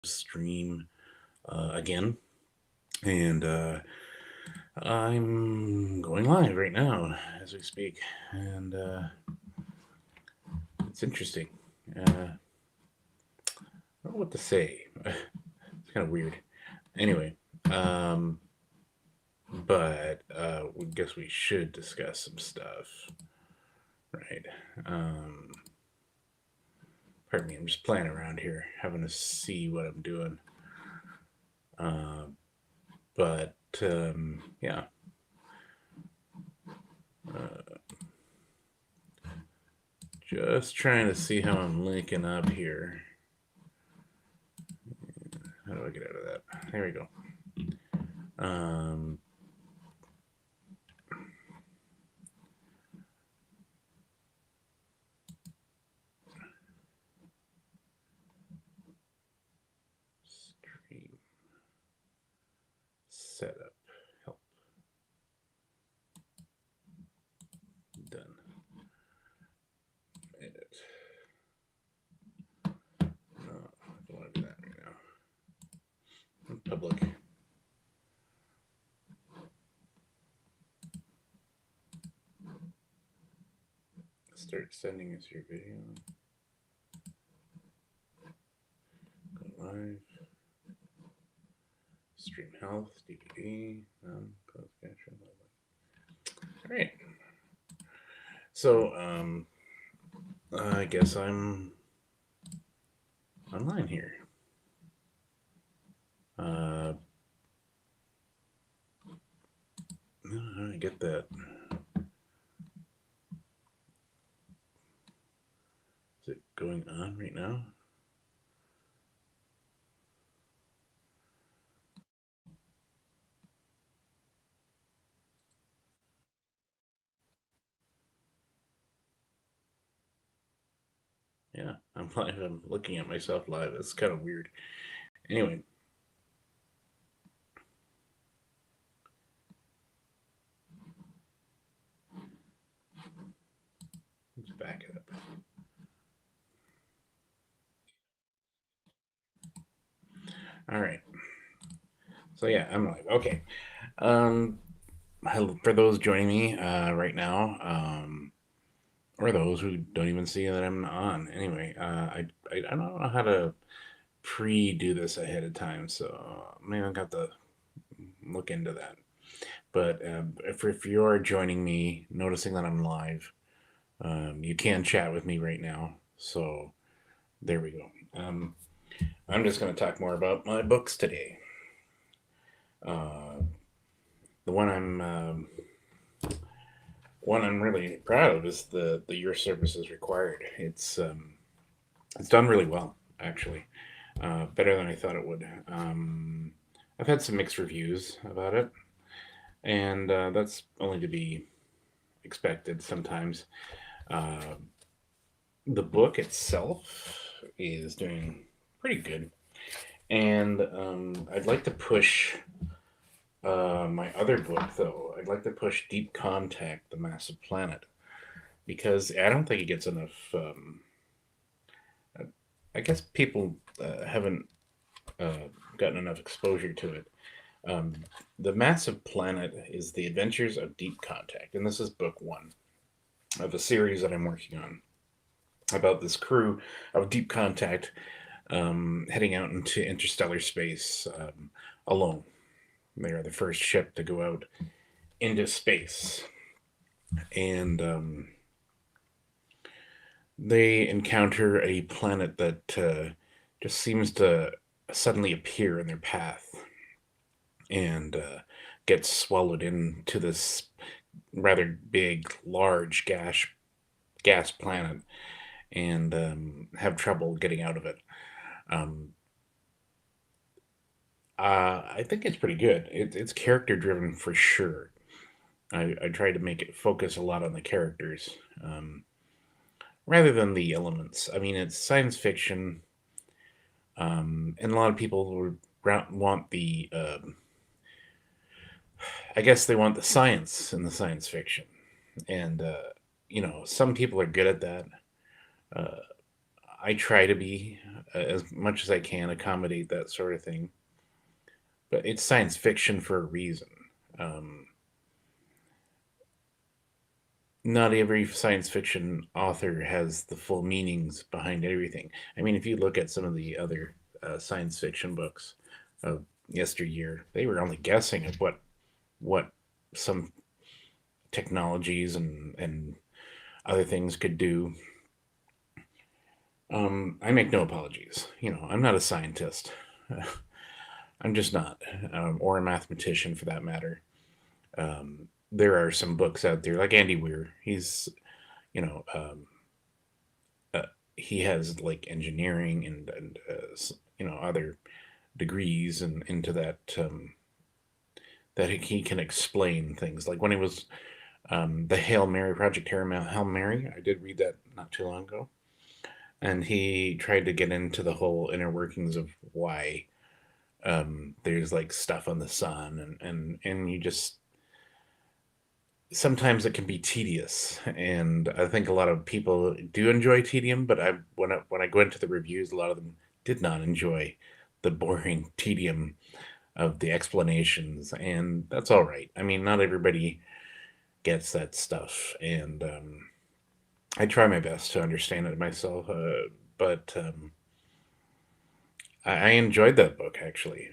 stream again, and I'm going live right now as we speak, and it's interesting. I don't know what to say. It's kind of weird. Anyway, um, but we guess we should discuss some stuff, right? Um, Pardon me, I'm just playing around here, having to see what I'm doing. Uh, but yeah, uh, just trying to see how I'm linking up here. How do I get out of that? There we go. Um, Stream setup help done. Edit. No, I don't want to do that right now. Public. Start sending us your video. Go live. Stream health. DVD. Close caption. All right. So I guess I'm online here. Uh, I get that. Is it going on right now? Yeah, I'm live. I'm looking at myself live. It's kind of weird. Anyway, let's back it up. All right. So yeah, I'm live. Okay. Um, for those joining me right now, or those who don't even see that I'm on. Anyway, I don't know how to pre-do this ahead of time, so maybe I got to look into that. But if you are joining me, noticing that I'm live, you can chat with me right now. So there we go. I'm just going to talk more about my books today. Uh, the one I'm really proud of is the Your Service is Required. It's done really well, actually, better than I thought it would. I've had some mixed reviews about it, and that's only to be expected sometimes. Uh, the book itself is doing pretty good, and I'd like to push my other book, though. I'd like to push Deep Contact: The Massive Planet, because I don't think it gets enough. I guess people haven't gotten enough exposure to it. Um, the Massive Planet is the adventures of Deep Contact, and this is book one of a series that I'm working on about this crew of Deep Contact heading out into interstellar space alone. They are the first ship to go out into space, and they encounter a planet that just seems to suddenly appear in their path and gets swallowed into this rather big, large gas planet, and have trouble getting out of it. Um, I think it's pretty good. It's character driven for sure. I try to make it focus a lot on the characters rather than the elements. I mean, it's science fiction, and a lot of people would want the. I guess they want the science in the science fiction, and some people are good at that. Uh, I try to be as much as I can accommodate that sort of thing, but it's science fiction for a reason. Um, Not every science fiction author has the full meanings behind everything. I mean, if you look at some of the other science fiction books of yesteryear, they were only guessing at what some technologies and other things could do. I make no apologies. I'm not a scientist. I'm just not, or a mathematician for that matter. There are some books out there like Andy Weir. He's, you know, uh, he has like engineering and other degrees and into that that he can explain things. Like when it was the Hail Mary Project, Hail Mary. I did read that not too long ago, and he tried to get into the whole inner workings of why there's like stuff on the sun, and you just sometimes it can be tedious, and I think a lot of people do enjoy tedium. But when I go into the reviews, a lot of them did not enjoy the boring tedium of the explanations, and that's all right. I mean, not everybody gets that stuff, and I try my best to understand it myself. But I enjoyed that book actually.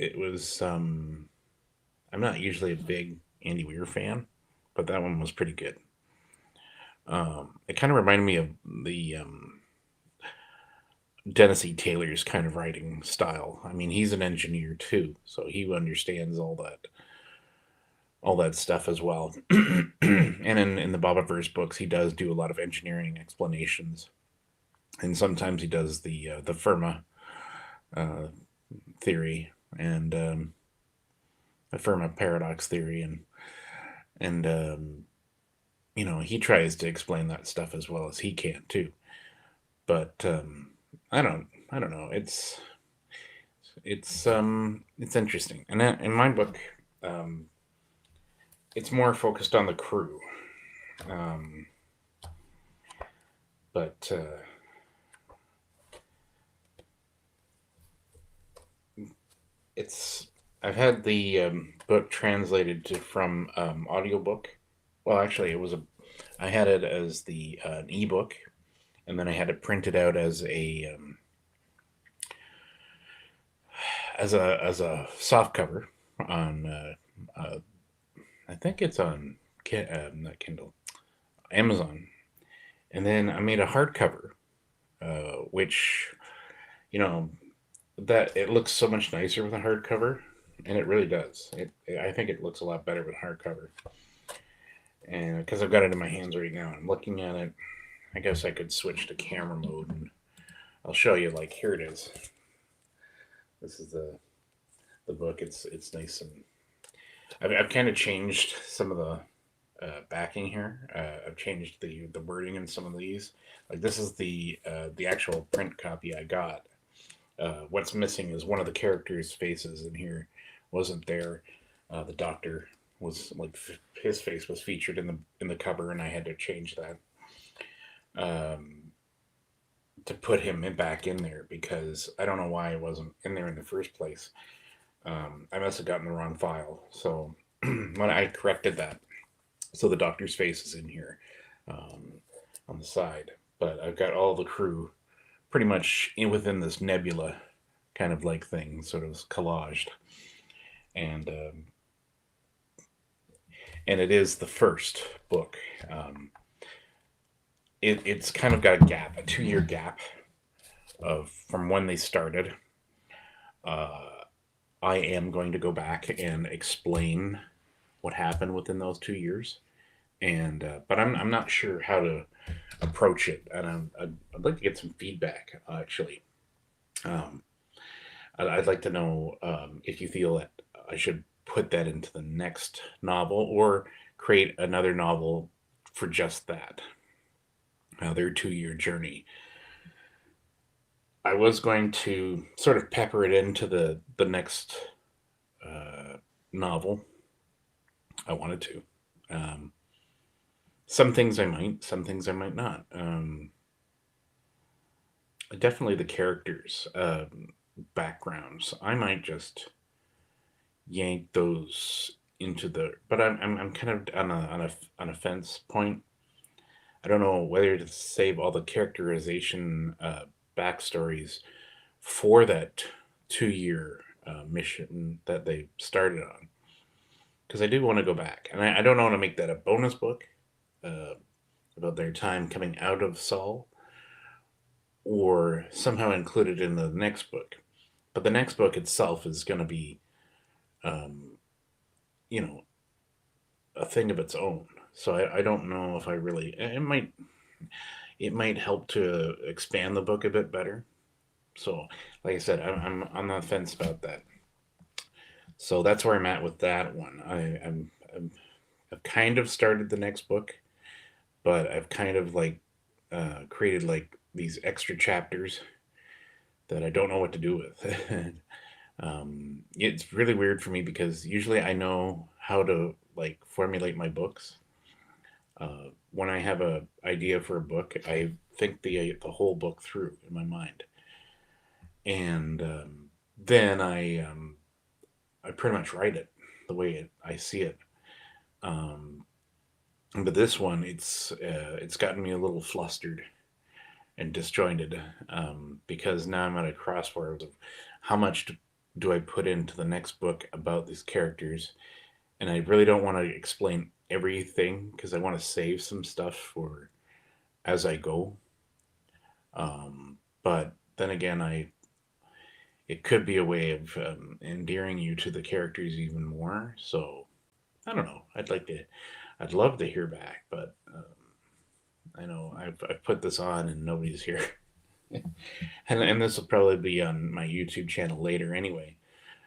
It was. I'm not usually a big Andy Weir fan, but that one was pretty good. It kind of reminded me of the Dennis E. Taylor's kind of writing style. I mean, he's an engineer too, so he understands all that stuff as well. And in the Bobiverse books, he does do a lot of engineering explanations, and sometimes he does the Ferma uh, theory and the Ferma paradox theory, and he tries to explain that stuff as well as he can too. But I don't know. It's interesting, and in my book, um, it's more focused on the crew. Um, but it's I've had the book translated from audiobook. Well, actually, I had it as the an ebook, and then I had it printed out as a soft cover on I think it's on not Kindle, Amazon, and then I made a hardcover, which you know that it looks so much nicer with a hardcover, and it really does. I think it looks a lot better with hardcover, and because I've got it in my hands right now, I'm looking at it. I guess I could switch to camera mode, and I'll show you. Like here it is. This is the book. It's nice, and I've kind of changed some of the backing here. I've changed the wording in some of these. Like this is the actual print copy I got. What's missing is one of the characters' faces in here wasn't there. The doctor was like his face was featured in the cover, and I had to change that to put him back in there because I don't know why it wasn't in there in the first place. I must have gotten the wrong file. So when I corrected that, so the doctor's face is in here um, on the side, but I've got all the crew pretty much within this nebula kind of like thing, sort of collaged, and and it is the first book. Um, it's kind of got a gap, a 2 year gap of from when they started. Uh, I am going to go back and explain what happened within those 2 years, and but I'm not sure how to approach it, and I'd like to get some feedback actually. Um, I'd like to know if you feel that I should put that into the next novel or create another novel for just that, their 2 year journey. I was going to sort of pepper it into the next uh, novel. I wanted to. Um, some things I might, some things I might not. definitely the characters, backgrounds. I might just yank those into the, but I'm kind of on a fence point. I don't know whether to save all the characterization backstories for that 2 year mission that they started on, because I do want to go back, and I don't want to make that a bonus book uh, about their time coming out of Saul, or somehow include it in the next book. But the next book itself is going to be, um, you know, a thing of its own. So I don't know if I really. It might help to expand the book a bit better. So, like I said, I'm on the fence about that. So that's where I'm at with that one. I've kind of started the next book, but I've kind of like created like these extra chapters that I don't know what to do with. It's really weird for me because usually I know how to like formulate my books. When I have a idea for a book, I think the whole book through in my mind, and then I pretty much write it the way I see it. Um, but this one, it's gotten me a little flustered and disjointed, because now I'm at a crossroads of how much do I put into the next book about these characters, and I really don't want to explain everything because I want to save some stuff for as I go. But then again, I it could be a way of endearing you to the characters even more. So I don't know. I'd love to hear back, but I know I've put this on and nobody's here, and this will probably be on my YouTube channel later anyway.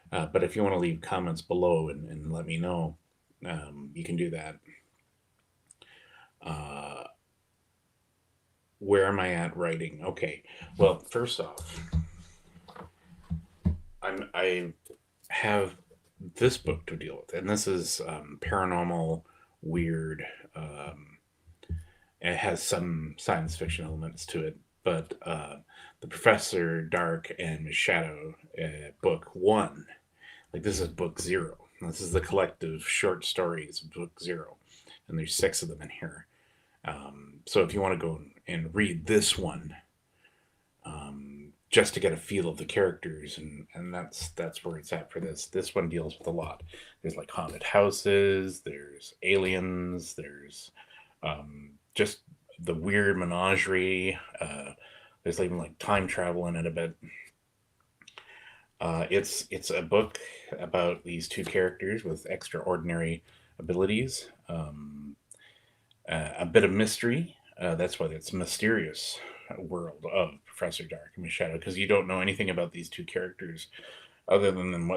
But if you want to leave comments below and let me know, you can do that. Uh, where am I at writing? Okay. Well, first off, I have this book to deal with, and this is paranormal, weird. Um, it has some science fiction elements to it, but the Professor Dark and Miss Shadow, book one, like this is book zero. This is the collective short stories of book zero, and there's six of them in here. So if you want to go and read this one, just to get a feel of the characters, and that's where it's at for this. This one deals with a lot. There's like haunted houses, there's aliens, there's just the weird menagerie. There's even like time travel in it a bit. It's a book about these two characters with extraordinary abilities. A bit of mystery. That's why it's mysterious world of Professor Dark and Miss Shadow, because you don't know anything about these two characters other than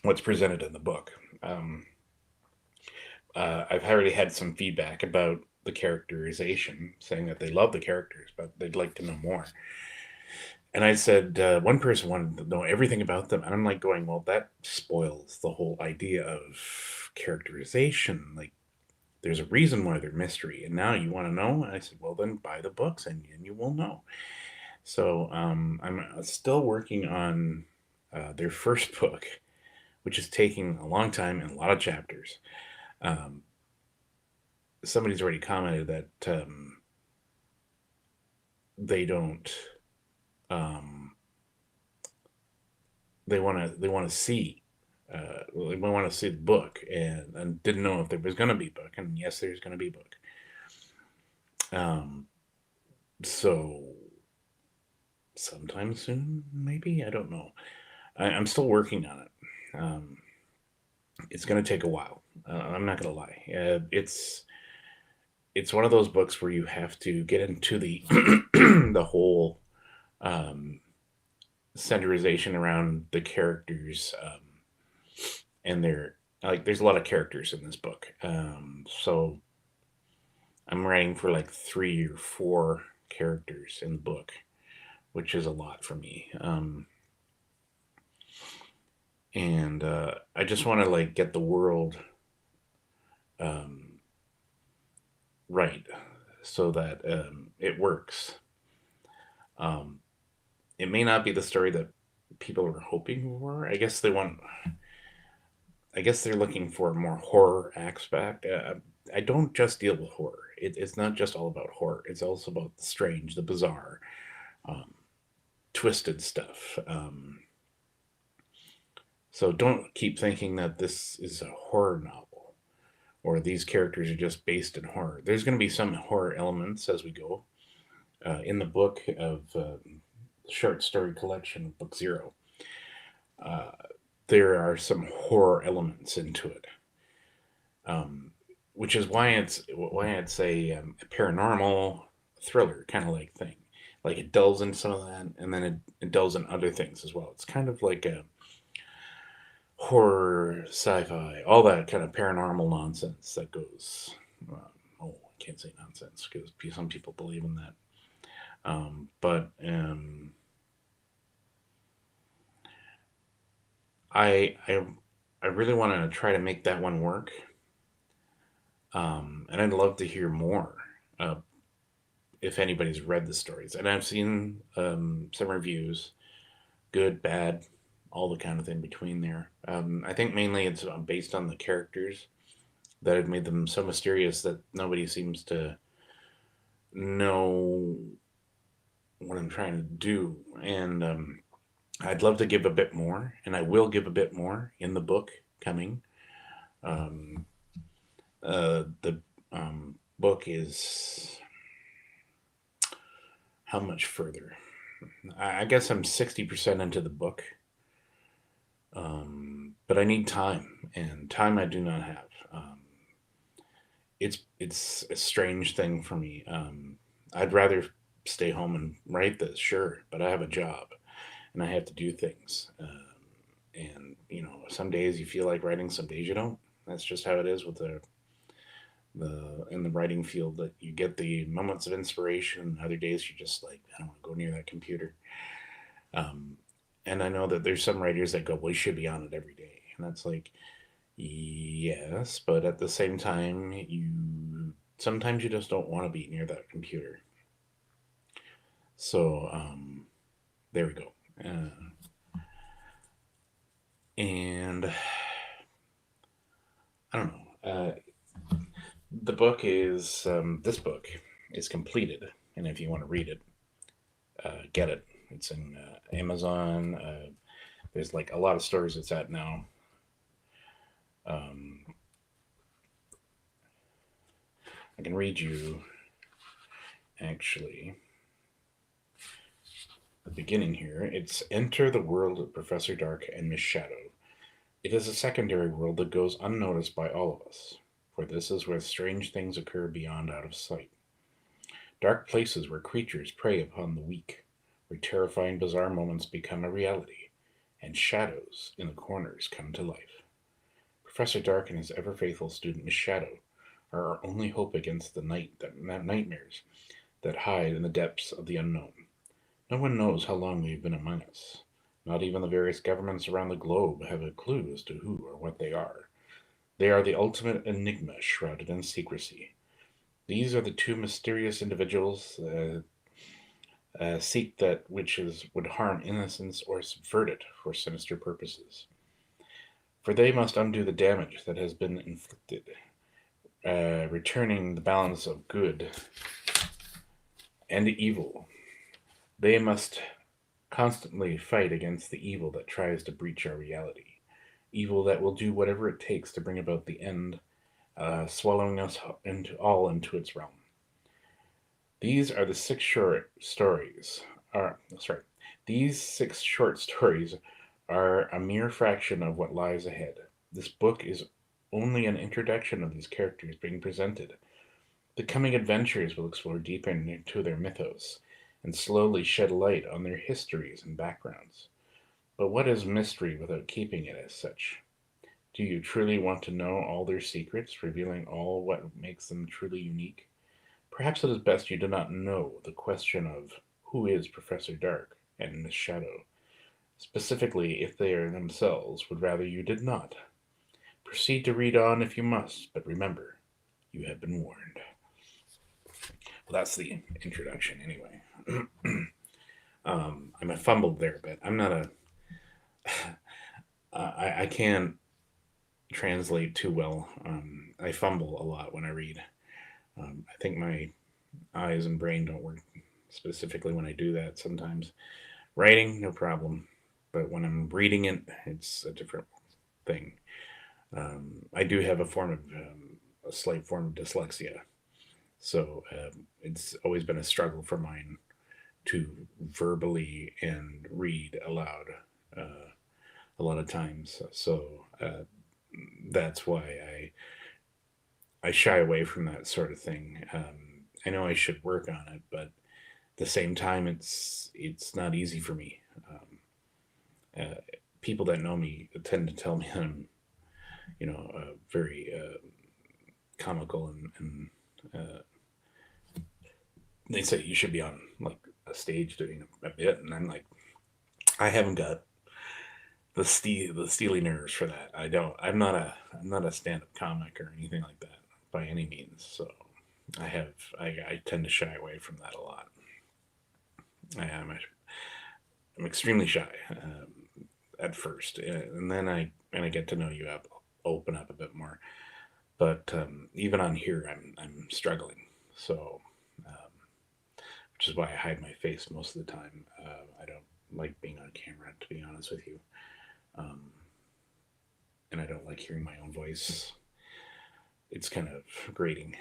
what's presented in the book. I've already had some feedback about the characterization, saying that they love the characters, but they'd like to know more. And I said one person wanted to know everything about them, and I'm like going, well, that spoils the whole idea of characterization. Like, there's a reason why they're mystery, and now you want to know. And I said, well, then buy the books, and you will know. So I'm still working on their first book, which is taking a long time and a lot of chapters. Um, Somebody's already commented that they don't. Um, they want to see. They want to see the book, and didn't know if there was going to be a book. And yes, there's going to be a book. Um, so sometime soon, maybe, I don't know. I'm still working on it. It's going to take a while. I'm not going to lie. It's one of those books where you have to get into the the whole um, centerization around the characters, and their like. There's a lot of characters in this book, so I'm writing for like 3 or 4 characters in the book, which is a lot for me. And I just want to like get the world um, right so that it works. Um, it may not be the story that people are hoping for. I guess they're looking for a more horror aspect. I don't just deal with horror. It's not just all about horror. It's also about the strange, the bizarre, um, twisted stuff. So don't keep thinking that this is a horror novel or these characters are just based in horror. There's going to be some horror elements as we go. In the book of short story collection, Book Zero, uh, there are some horror elements into it, um, which is why it's a paranormal thriller kind of like thing. Like it delves into some of that, and then it delves in other things as well. It's kind of like a horror, sci-fi, all that kind of paranormal nonsense that goes. Um, I can't say nonsense because some people believe in that. But I I I really want to try to make that one work, and I'd love to hear more. Uh, if anybody's read the stories, and I've seen some reviews, good, bad, all the kind of thing between there. I think mainly it's based on the characters that have made them so mysterious that nobody seems to know what I'm trying to do. And I'd love to give a bit more, and I will give a bit more in the book coming. Um, the book is how much further? I guess I'm 60% into the book, but I need time, and time I do not have. It's a strange thing for me. I'd rather stay home and write this, sure, but I have a job and I have to do things. And some days you feel like writing, some days you don't. That's just how it is with the in the writing field. That you get the moments of inspiration. Other days you're just like, I don't want to go near that computer. Um, and I know that there's some writers that go, well, you should be on it every day, and that's like, yes, but at the same time, you sometimes you just don't want to be near that computer. So there we go. And I don't know. The book is this book is completed, and if you want to read it, get it. It's in Amazon. There's like a lot of stores it's at now. Um, I can read you actually the beginning here. It's Enter the World of Professor Dark and Miss Shadow. It is a secondary world that goes unnoticed by all of us, for this is where strange things occur beyond out of sight. Dark places where creatures prey upon the weak, where terrifying bizarre moments become a reality, and shadows in the corners come to life. Professor Dark and his ever faithful student Miss Shadow are our only hope against the nightmares that hide in the depths of the unknown. No one knows how long they've been among us. Not even the various governments around the globe have a clue as to who or what they are. They are the ultimate enigma shrouded in secrecy. These are the two mysterious individuals seek that which would harm innocence or subvert it for sinister purposes. For they must undo the damage that has been inflicted, returning the balance of good and evil. They must constantly fight against the evil that tries to breach our reality, evil that will do whatever it takes to bring about the end, swallowing us into its realm. These are the six short stories. Sorry, these six short stories are a mere fraction of what lies ahead. This book is only an introduction of these characters being presented. The coming adventures will explore deeper into their mythos and slowly shed light on their histories and backgrounds. But what is mystery without keeping it as such? Do you truly want to know all their secrets, revealing all what makes them truly unique? Perhaps it is best you do not know the question of who is Professor Dark and Miss Shadow, specifically if they are themselves would rather you did not. Proceed to read on if you must, but remember, you have been warned. Well, that's the introduction, anyway. I'm a fumbled there a bit. I'm not a. I can't translate too well. I fumble a lot when I read. I think my eyes and brain don't work specifically when I do that sometimes. Writing, no problem. But when I'm reading it, it's a different thing. I do have a slight form of dyslexia. So it's always been a struggle for mine to verbally and read aloud uh, a lot of times. So that's why I shy away from that sort of thing. I know I should work on it, but at the same time, it's not easy for me. Uh, People that know me tend to tell me that I'm, very comical, and uh, they say you should be on like a stage doing a bit, and I'm like, I haven't got the steely nerves for that. I don't. I'm not a stand up comic or anything like that by any means. So I tend to shy away from that a lot. I'm extremely shy at first, and then I get to know you up, open up a bit more. But even on here, I'm struggling. So, which is why I hide my face most of the time. I don't like being on camera, to be honest with you, um, and I don't like hearing my own voice. It's kind of grating.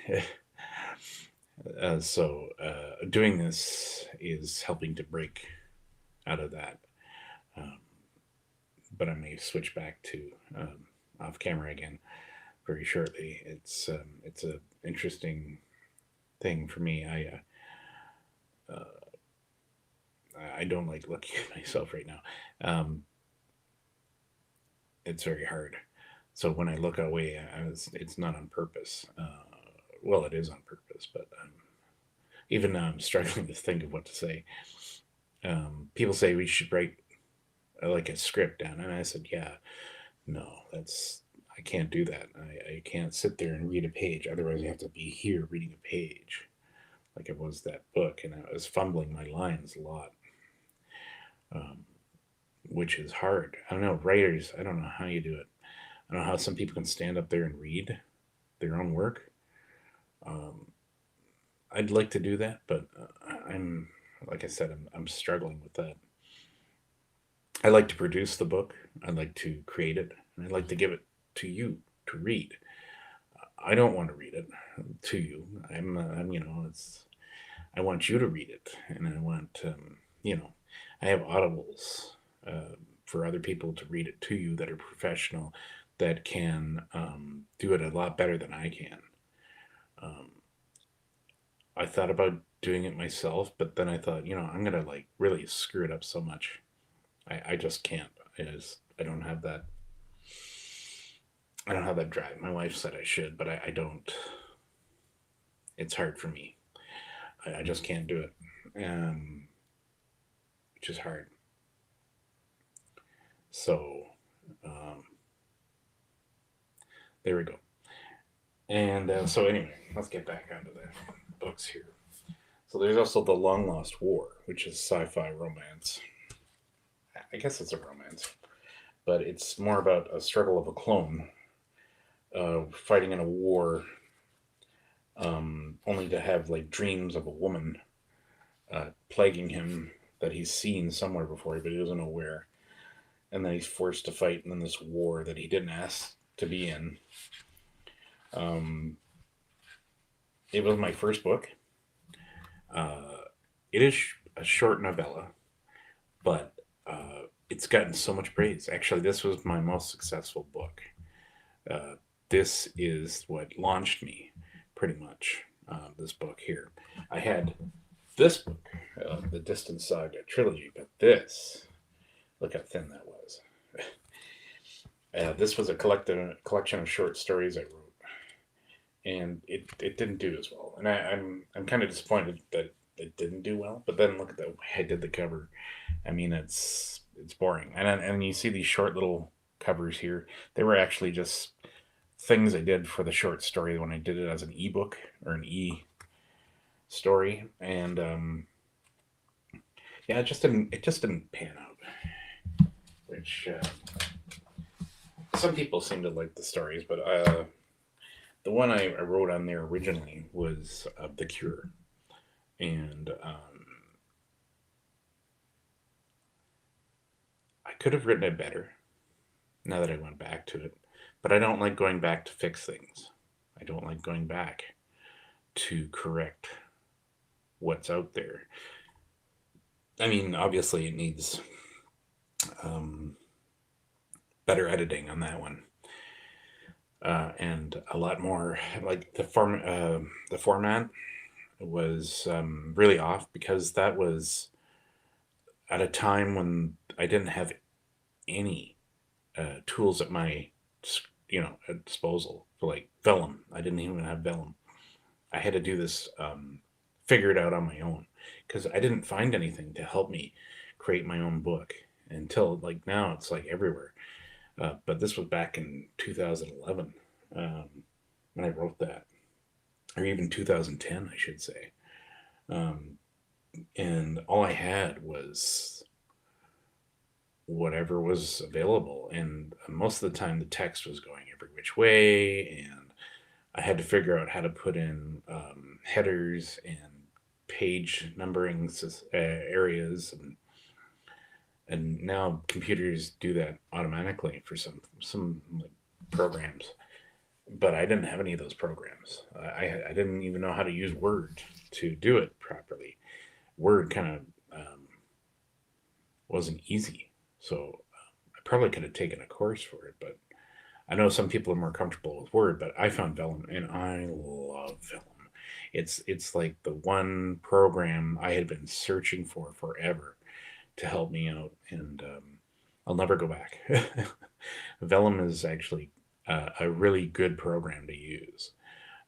Doing this is helping to break out of that. Um, but I may switch back to off camera again very shortly. It's a interesting thing for me. I don't like looking at myself right now. Um, it's very hard. So when I look away, it's not on purpose. Well, it is on purpose, but even now I'm struggling to think of what to say. People say we should write like a script down, and I said, yeah, no, that's I can't do that. I can't sit there and read a page. Otherwise, I have to be here reading a page, like it was that book, and I was fumbling my lines a lot, um, which is hard. I don't know writers. I don't know how you do it. I don't know how some people can stand up there and read their own work. Um, I'd like to do that, but I'm like I said, I'm struggling with that. I like to produce the book. I like to create it, and I'd like to give it to you to read. I don't want to read it to you. It's I want you to read it, and I want I have audibles for other people to read it to you that are professional, that can do it a lot better than I can. Um, I thought about doing it myself, but then I thought, I'm gonna like really screw it up so much. I just can't. I don't have that. I don't have that drive. My wife said I should, but I don't. It's hard for me. I just can't do it, um, which is hard. So um, there we go. And so anyway, let's get back onto the books here. So there's also The Long Lost War, which is sci-fi romance. I guess it's a romance, but it's more about a struggle of a clone fighting in a war, only to have like dreams of a woman plaguing him that he's seen somewhere before, but he doesn't know where. And then he's forced to fight in this war that he didn't ask to be in. Um, it was my first book. Uh, it is a short novella, but it's gotten so much praise. Actually, this was my most successful book. Uh, this is what launched me, pretty much. This book here. I had this book, the Distant Saga trilogy, but this, look how thin that was. This was a collection of short stories I wrote, and it didn't do as well. And I'm kind of disappointed that it didn't do well. But then look at the way I did the cover. I mean, it's boring. And you see these short little covers here. They were actually just things I did for the short story when I did it as an ebook or an e story. And yeah, it just didn't pan out. Which some people seem to like the stories, but the one I wrote on there originally was The Cure, and I could have written it better now that I went back to it, but I don't like going back to fix things. I don't like going back to correct what's out there. I mean, obviously, it needs um, better editing on that one, and a lot more like the format was really off because that was at a time when I didn't have any tools at my at disposal for like vellum. I didn't even have vellum. I had to do this, figure it out on my own because I didn't find anything to help me create my own book until like now it's like everywhere. But this was back in 2011 um, when I wrote that, or even 2010, I should say. Um, and all I had was whatever was available. And most of the time, the text was going every which way. And I had to figure out how to put in headers and page numbering areas, and now computers do that automatically for some like programs. But I didn't have any of those programs. I didn't even know how to use Word to do it properly. Word kind of wasn't easy, so I probably could have taken a course for it. But I know some people are more comfortable with Word, but I found Vellum, and I love Vellum. It's like the one program I had been searching for forever to help me out, and I'll never go back. Vellum is actually a really good program to use.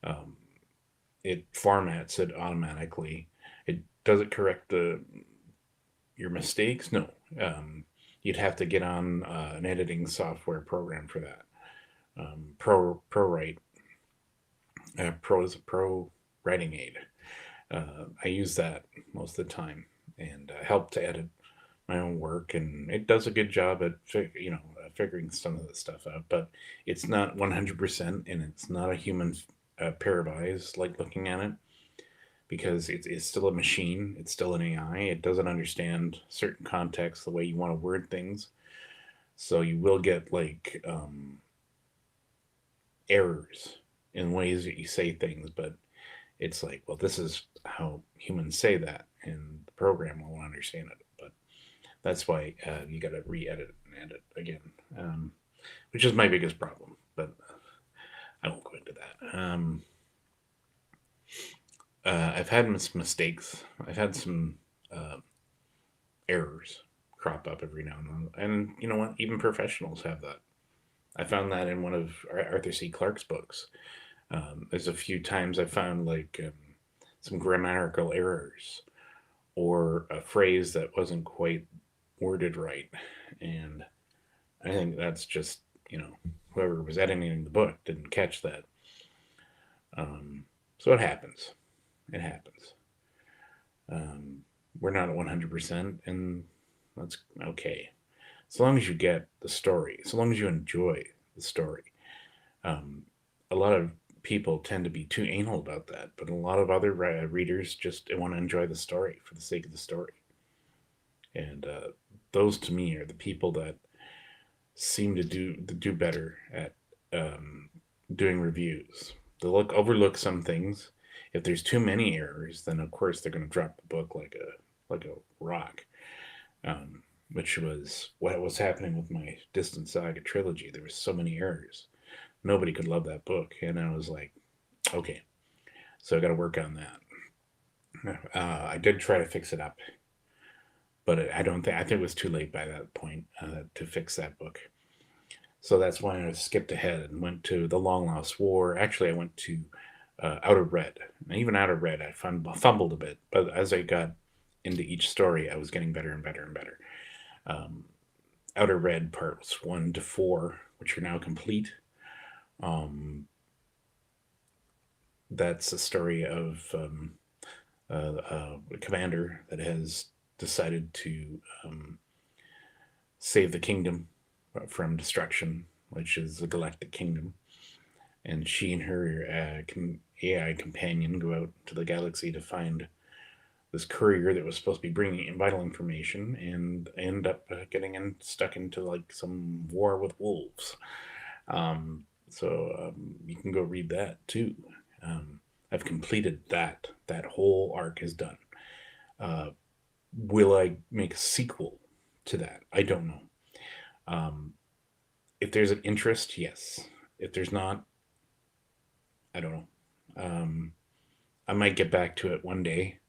Um, it formats it automatically. It does it correct the your mistakes? No. Um, you'd have to get on an editing software program for that. ProWrite, Pro Writing Aid. I use that most of the time and help to edit my own work, and it does a good job at figuring some of the stuff out. But it's not 100%, and it's not a human pair of eyes like looking at it because it's still a machine. It's still an AI. It doesn't understand certain contexts the way you want to word things. So you will get like errors in ways that you say things, but it's like, well, this is how humans say that, and the program will understand it. But that's why you got to re-edit and edit again, which is my biggest problem. But I won't go into that. I've had some mistakes. I've had some uh, errors crop up every now and then, and you know what? Even professionals have that. I found that in one of Arthur C. Clarke's books. There's a few times I found like some grammatical errors or a phrase that wasn't quite worded right, and I think that's just whoever was editing the book didn't catch that. So it happens. It happens. Um, we're not at 100%, and that's okay. As long as you get the story, so long as you enjoy the story. Um, a lot of people tend to be too anal about that, but a lot of other readers just want to enjoy the story for the sake of the story. And those to me are the people that seem to do better at um, doing reviews. They'll overlook some things. If there's too many errors, then of course they're going to drop the book like a rock. Um, which was what was happening with my Distant Saga trilogy. There were so many errors. Nobody could love that book, and I was like, okay, so I got to work on that. I did try to fix it up, but I don't think I think it was too late by that point to fix that book. So that's why I skipped ahead and went to The Long Lost War. Actually, I went to Outer Red. And even Outer Red, I fumbled a bit, but as I got into each story, I was getting better and better and better. Um, Outer Red parts 1 to 4, which are now complete. Um, that's a story of a commander that has decided to save the kingdom from destruction, which is the Galactic Kingdom. And she and her AI companion go out to the galaxy to find this courier that was supposed to be bringing in vital information, and end up getting stuck into like some war with wolves. So you can go read that too. Um, I've completed that. That whole arc is done. Uh, will I make a sequel to that? I don't know. Um, if there's an interest, yes. If there's not, I don't know. I might get back to it one day.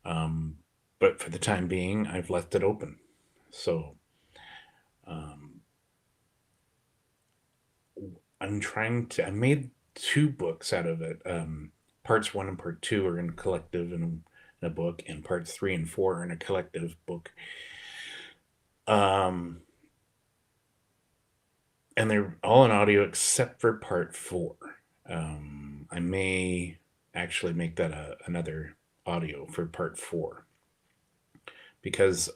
Um, but for the time being, I've left it open. So um, I'm trying to. I made two books out of it. Parts one and part two are in a collective in a book, and parts three and four are in a collective book. Um, and they're all in audio except for part four. I may actually make that another audio for part four, because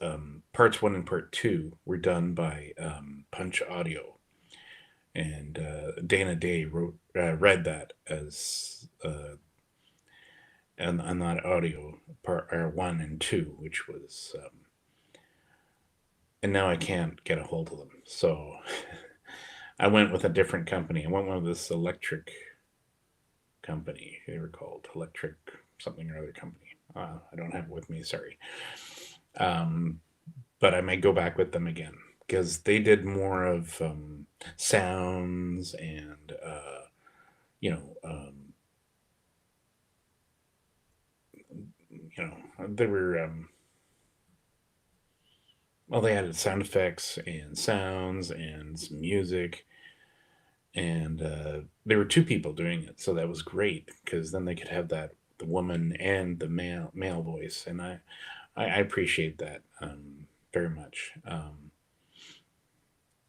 parts one and part two were done by Punch Audio, and Dana Day read that as on that audio part one and two, which was and now I can't get a hold of them, so I went with a different company. I went with this electric company. They were called Electric something or other company. I don't have it with me. Sorry. Um, but I may go back with them again because they did more of sounds and you know they were well, they added sound effects and sounds and some music, and there were two people doing it, so that was great because then they could have that the woman and the male voice, and I appreciate that very much.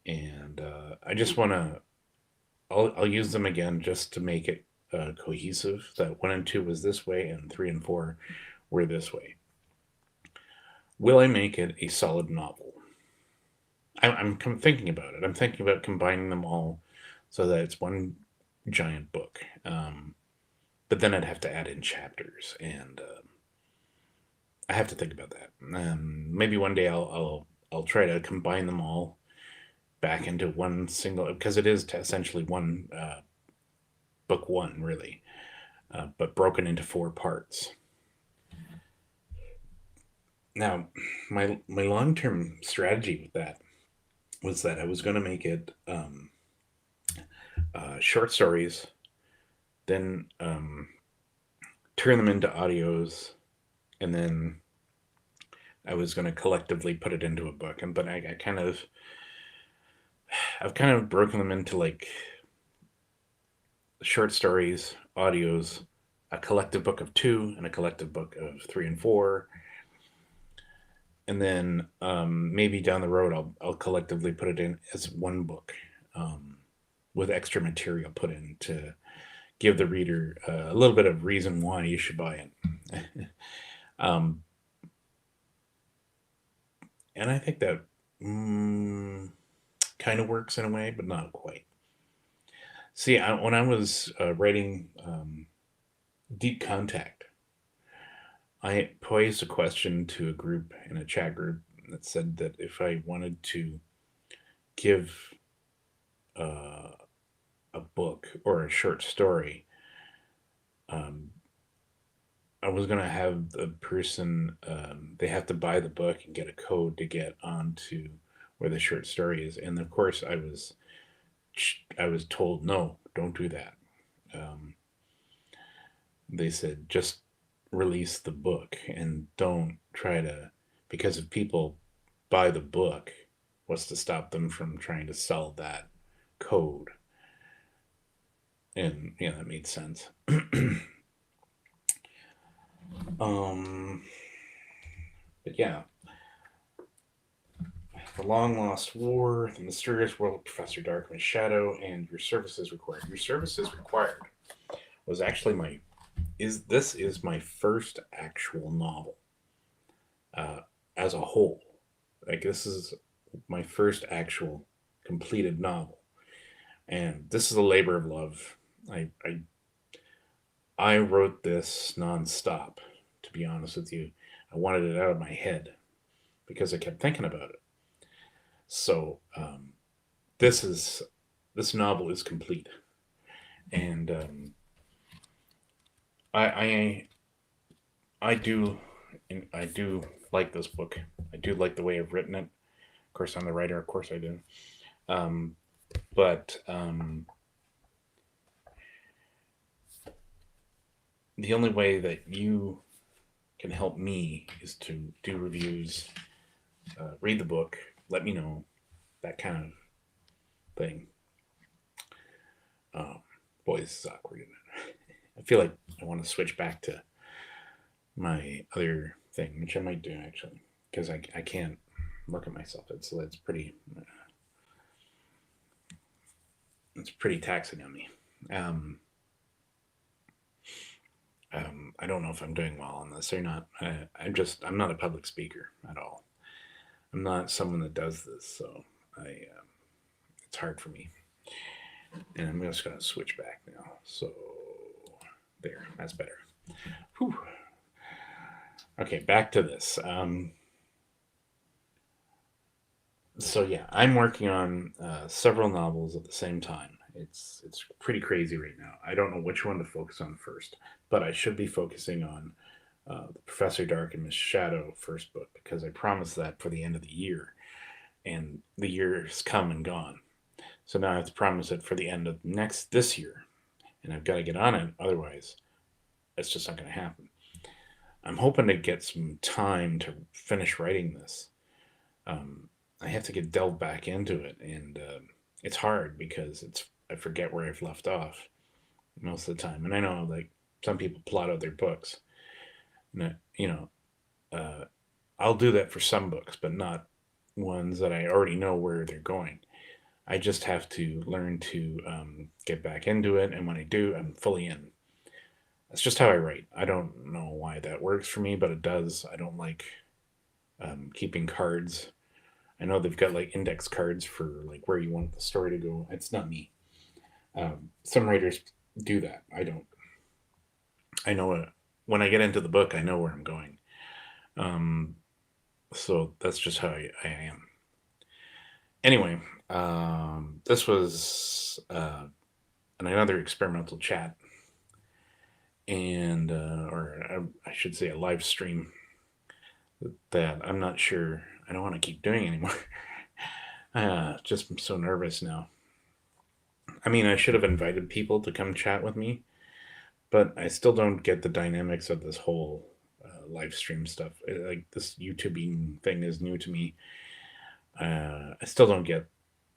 And I just want to I'll use them again just to make it cohesive. That one and two was this way, and three and four were this way. Will I make it a solid novel? I'm thinking about it. I'm thinking about combining them all so that it's one giant book. But then I'd have to add in chapters, and I have to think about that. Maybe one day I'll try to combine them all back into one single, because it is essentially one book one really, but broken into four parts. Now, my long term strategy with that was that I was going to make it short stories, then turn them into audios, and then I was going to collectively put it into a book. And but I kind of I've kind of broken them into like short stories, audios, a collective book of two, and a collective book of three and four. And then maybe down the road, I'll collectively put it in as one book, with extra material put in to give the reader a little bit of reason why you should buy it. um, and I think that kind of works in a way, but not quite. See, when I was writing Deep Contact, I posed a question to a group in a chat group that said that if I wanted to give uh, a book or a short story, um, I was going to have the person, they have to buy the book and get a code to get onto where the short story is. And of course, I was told, no, don't do that. Um, they said, just release the book and don't try to, because if people buy the book, what's to stop them from trying to sell that code? And yeah, that made sense. um, but yeah, The Long Lost War, The Mysterious World of Professor Darkman's Shadow, and Your Services Required. Your Services Required was actually my first actual novel. as a whole. Like, this is my first actual completed novel, and this is a labor of love. I wrote this nonstop. To be honest with you, I wanted it out of my head because I kept thinking about it. So this is this novel is complete, and I I do I do like this book. I do like the way I've written it. Of course, I'm the writer. Of course, I do. Um, but the only way that you can help me is to do reviews, read the book, let me know, that kind of thing. Um, Boy, this is awkward, isn't it? I feel like I want to switch back to my other thing, which I might do actually, because I can't look at myself. It's pretty taxing on me. Um, I don't know if I'm doing well on this or not. I'm not a public speaker at all. I'm not someone that does this, so it's hard for me. And I'm just gonna switch back now. So there, that's better. Whew. Okay, back to this. So yeah, I'm working on several novels at the same time. It's pretty crazy right now. I don't know which one to focus on first, but I should be focusing on the Professor Dark and Miss Shadow first book because I promised that for the end of the year, and the year's come and gone. So now I have to promise it for the end of this year, and I've got to get on it. Otherwise, it's just not going to happen. I'm hoping to get some time to finish writing this. Um, I have to get delved back into it, and it's hard because I forget where I've left off most of the time. And I know like some people plot out their books, and uh, I'll do that for some books, but not ones that I already know where they're going. I just have to learn to get back into it, and when I do, I'm fully in. That's just how I write. I don't know why that works for me, but it does. I don't like keeping cards. I know they've got like index cards for like where you want the story to go. It's not me. Some writers do that. I don't. I know when I get into the book, I know where I'm going. Um, so that's just how I am. Anyway, this was another experimental chat, and or I should say a live stream that I'm not sure I don't want to keep doing anymore. Just I'm so nervous now. I mean, I should have invited people to come chat with me, but I still don't get the dynamics of this whole live stream stuff. Like this YouTubing thing is new to me. I still don't get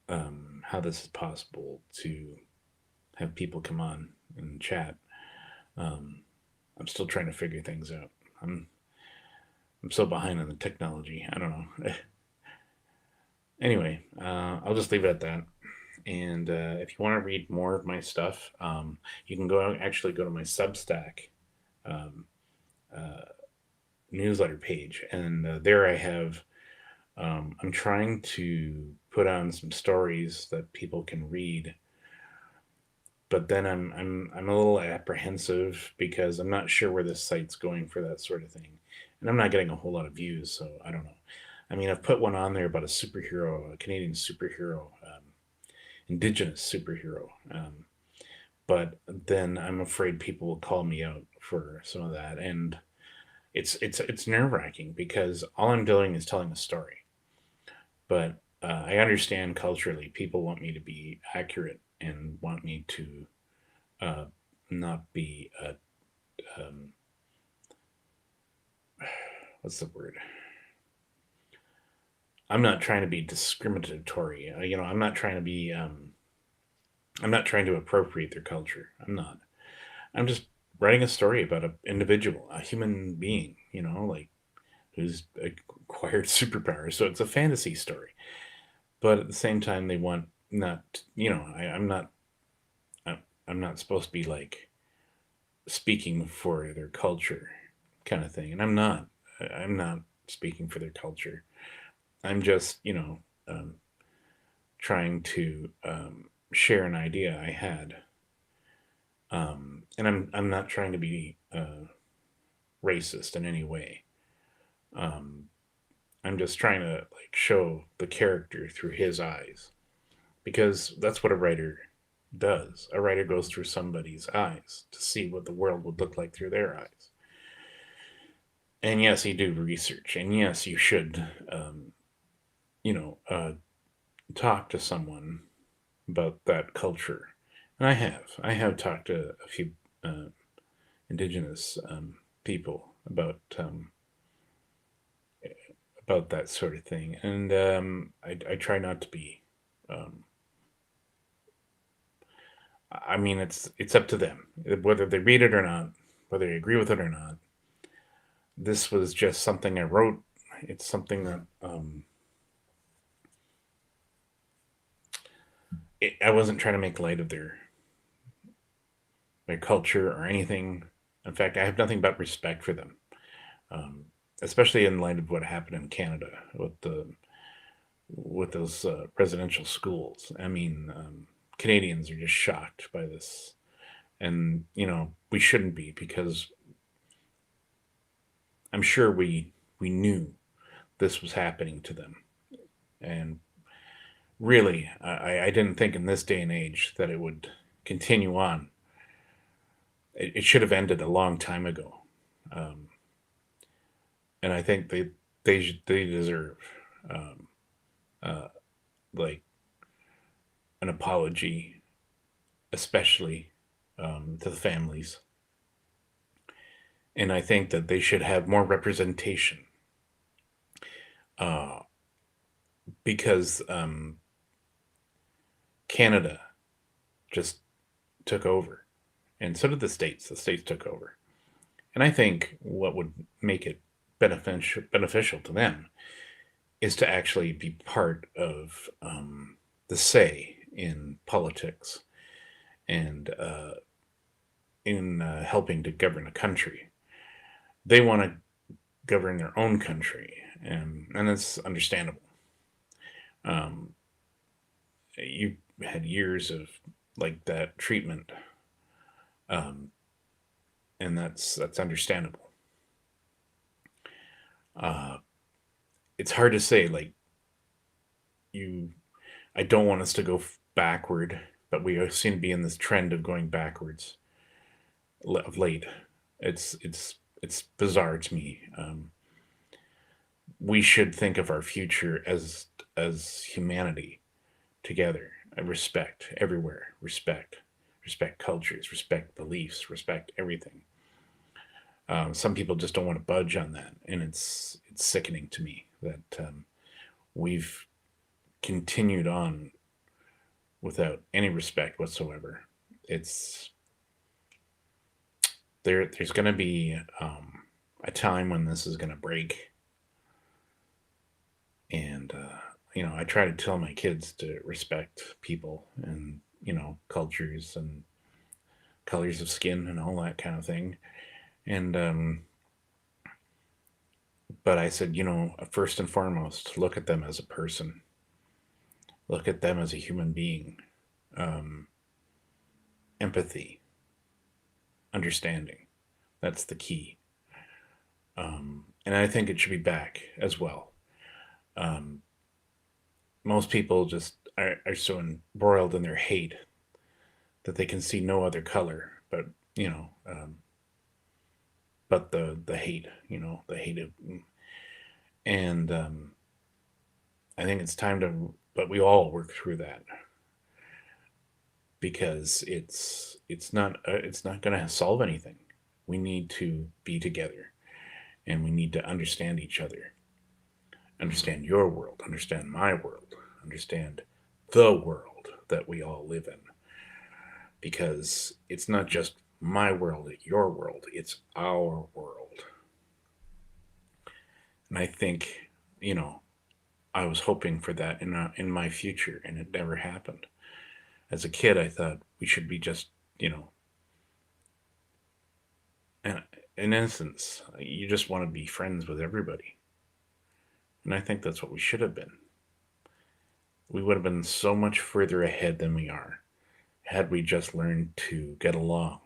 how this is possible to have people come on and chat. Um, I'm still trying to figure things out. I'm I'm so behind on the technology. I don't know. Anyway, I'll just leave it at that. And if you want to read more of my stuff, you can actually go to my Substack um, uh, newsletter page, and there I have. I'm trying to put on some stories that people can read, but then I'm a little apprehensive because I'm not sure where this site's going for that sort of thing, and I'm not getting a whole lot of views, so I don't know. I mean, I've put one on there about a superhero, a Canadian superhero, Indigenous superhero, but then I'm afraid people will call me out for some of that, and it's nerve wracking because all I'm doing is telling a story. But I understand culturally, people want me to be accurate and want me to uh, not be a um, what's the word? I'm not trying to be discriminatory. I'm not trying to be. I'm not trying to appropriate their culture. I'm not. I'm just writing a story about an individual, a human being. Like who's acquired superpowers. So it's a fantasy story. But at the same time, they want not. I'm not. I'm not supposed to be like speaking for their culture, kind of thing. And I'm not. I'm not. speaking for their culture. I'm just, trying to share an idea I had, and I'm not trying to be racist in any way. Um, I'm just trying to like show the character through his eyes because that's what a writer does. A writer goes through somebody's eyes to see what the world would look like through their eyes. And yes, you do research, and yes, you should, you know, uh, talk to someone about that culture. And I have talked to a few uh, indigenous people about that sort of thing, and I try not to be. Um, I mean, it's up to them whether they read it or not, whether they agree with it or not. This was just something I wrote. It's something that I wasn't trying to make light of their culture or anything. In fact, I have nothing but respect for them, um, especially in light of what happened in Canada with those residential schools. I mean, Canadians are just shocked by this, and we shouldn't be because I'm sure we knew this was happening to them, and really, I didn't think in this day and age that it would continue on. It should have ended a long time ago, um, and I think they deserve um, uh, like an apology, especially to the families. And I think that they should have more representation uh, because Canada just took over, and so did the states. The states took over, and I think what would make it beneficial to them is to actually be part of the say in politics and in helping to govern a country. They want to govern their own country, and it's understandable. Um, you had years of like that treatment, um, and that's understandable. Uh, it's hard to say like you. I don't want us to go backward, but we seem to be in this trend of going backwards of late. It's bizarre to me. We should think of our future as humanity together. Respect everywhere. Respect cultures. Respect beliefs. Respect everything. Some people just don't want to budge on that, and it's sickening to me that we've continued on without any respect whatsoever. It's there's going to be a time when this is going to break, and I try to tell my kids to respect people and cultures and colors of skin and all that kind of thing. And but I said, first and foremost, look at them as a person. Look at them as a human being. Um, Empathy, understanding. That's the key. And I think it should be back as well. Um, Most people just are so embroiled in their hate that they can see no other color but you know but the hate, the hate of. And I think it's time to, but we all work through that because it's not going to solve anything. We need to be together, and we need to understand each other, understand your world, understand my world, understand the world that we all live in, because it's not just my world, your world, it's our world. And I think, you know, I was hoping for that in my future, and it never happened. As a kid, I thought we should be just, you know, in innocence. You just want to be friends with everybody. And I think that's what we should have been. We would have been so much further ahead than we are had we just learned to get along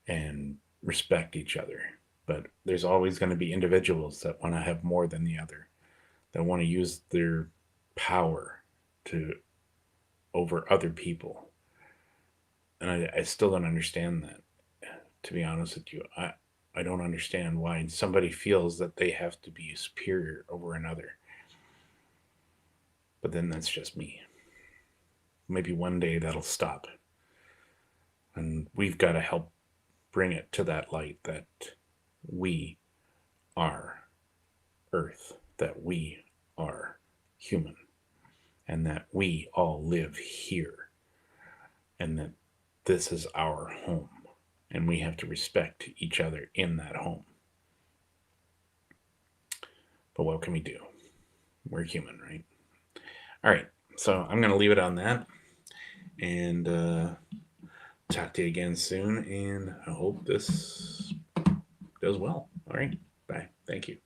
and respect each other. But there's always going to be individuals that want to have more than the other, that want to use their power to over other people. And I still don't understand that. To be honest with you, I don't understand why somebody feels that they have to be superior over another. But then that's just me. Maybe one day that'll stop. And we've got to help bring it to that light that we are Earth, that we are human, and that we all live here, and that this is our home, and we have to respect each other in that home. But what can we do? We're human, right? All right, so I'm going to leave it on that, and talk to you again soon, and I hope this goes well. All right, bye. Thank you.